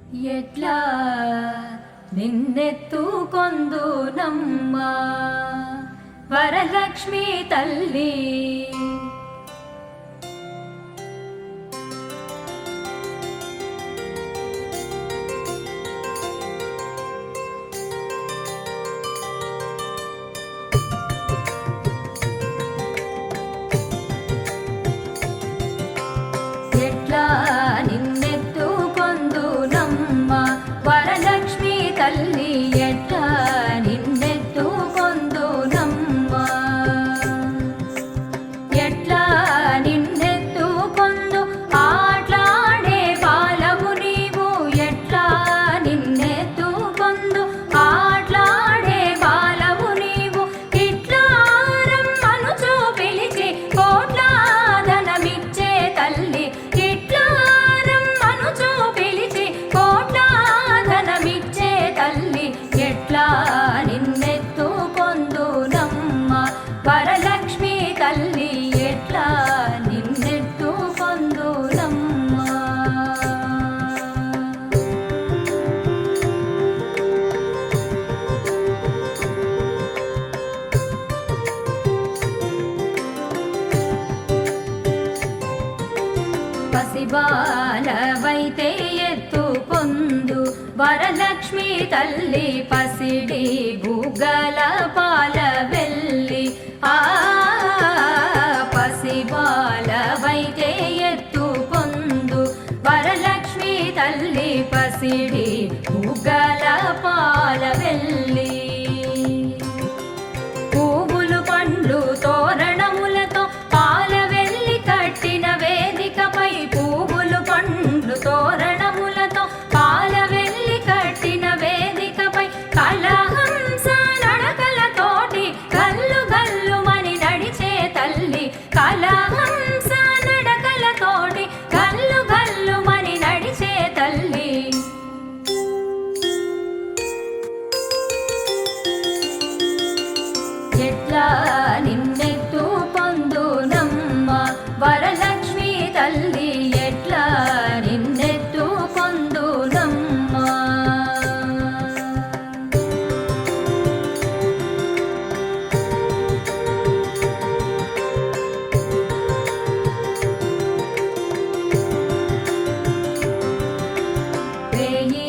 ఎట్లా నిన్నెత్తుకొందు నమ్మ వరలక్ష్మి తల్లి ఎట్లా నిన్నెత్తుకొందు నమ్మ వరలక్ష్మి తల్లి ఎట్లా నిన్నెత్తుకొందు నమ్మ ఎట్లా నిన్నెత్తుకొందు ఆట్లాడే బాలవు నీవు ఎట్లా నిన్నెత్తుకొందు ఆట్లాడే బాలవు నీవు ఇట్లా రమ్మనుచు పిలిచి కోట్ల ధనమిచ్చే తల్లి ఇట్లా రమ్మనుచు పిలిచి కోట్ల ధనమిచ్చే తల్లి ఎట్లా నిన్నెత్తుకొందు నమ్మ వరలక్ష్మి తల్లి ఎట్లా నిన్నెత్తుకొందు నమ్మ పసిబాలవైతే ఎత్తుకొందు వరలక్ష్మి తల్లి పసిడి బుగ్గల పాల వెల్లి పసిబాలవైతే ఎత్తుకొందు వరలక్ష్మి తల్లి పసిడి బుగ్గల పాల వెల్లి పువ్వులు పండ్లు తోరణములతో పాల వెల్లి కట్టిన వేదికపై పువ్వులు పండ్లు తోరణములతో పాల వెల్లి కట్టిన వేదికపై కలహంస నడకలతోటి గల్లు గల్లుమని నడిచే తల్లి కలహంస నడకలతోటి గల్లు గల్లుమని నడిచే తల్లి ఎట్లా నిన్నెత్తుకొందు నమ్మ వరలక్ష్మి తల్లి ఎట్లా నిన్నెత్తుకొందు నమ్మ వేయి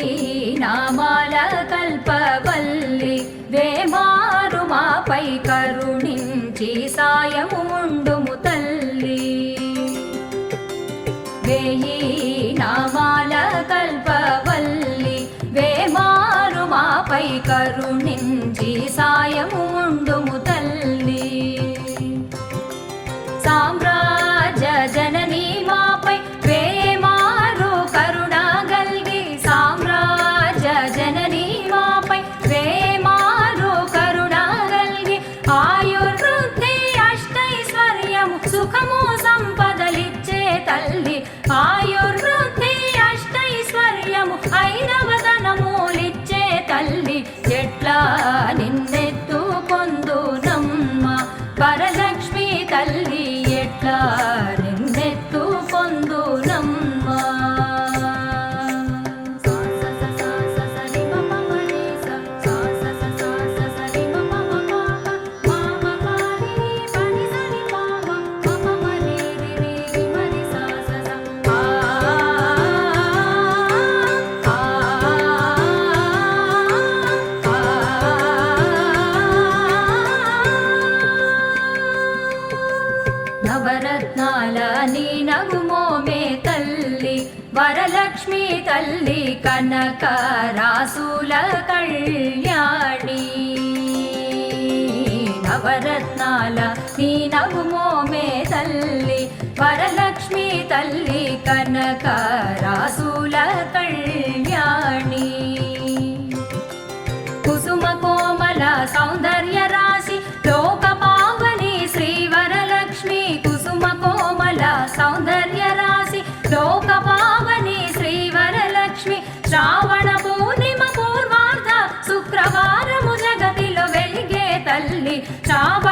నామాల కల్పవల్లి వేమారు మాపై కరుణించి సాయము ఉండుము తల్లి వేయి నామాల కల్పవల్లి వేమారు మాపై కరుణించి సాయము ఉండుము తల్లి సామ్రాజ్య జననీ మాపై వేమారు కరుణ గల్గి సామ్రాజ్య జననీ మాపై వేమారు కరుణ గల్గి ఆయుర్వృద్ధి అష్టైశ్వర్యము సుఖము సంపదలిచ్చే తల్లి ఆయుర్వృద్ధి అష్టైశ్వర్యము ఐరవదనములిచ్చే తల్లి ఎట్లా నిన్నెత్తుకొందు నమ్మ వరలక్ష్మి తల్లి ఎట్లా నిన్నెత్తుకొందు నమ్మ నవరత్నాల నీ నగుమోమే తల్లి వరలక్ష్మి తల్లి కనక రాసుల కళ్యాణి నవరత్నాల నీ నగుమోమే తల్లి వరలక్ష్మి తల్లి కనక రాసుల కళ్యాణి కుసుమ కోమల సౌందర్య రాశి లోక పావని శ్రీ వరలక్ష్మి కుసుమ కోమల సౌందర్య రాశి లోక పావని శ్రీ వరలక్ష్మి శ్రావణ పూర్ణిమ పూర్వార్ధ శుక్రవారము జగతిలో వెలిగే తల్లి శ్రావణ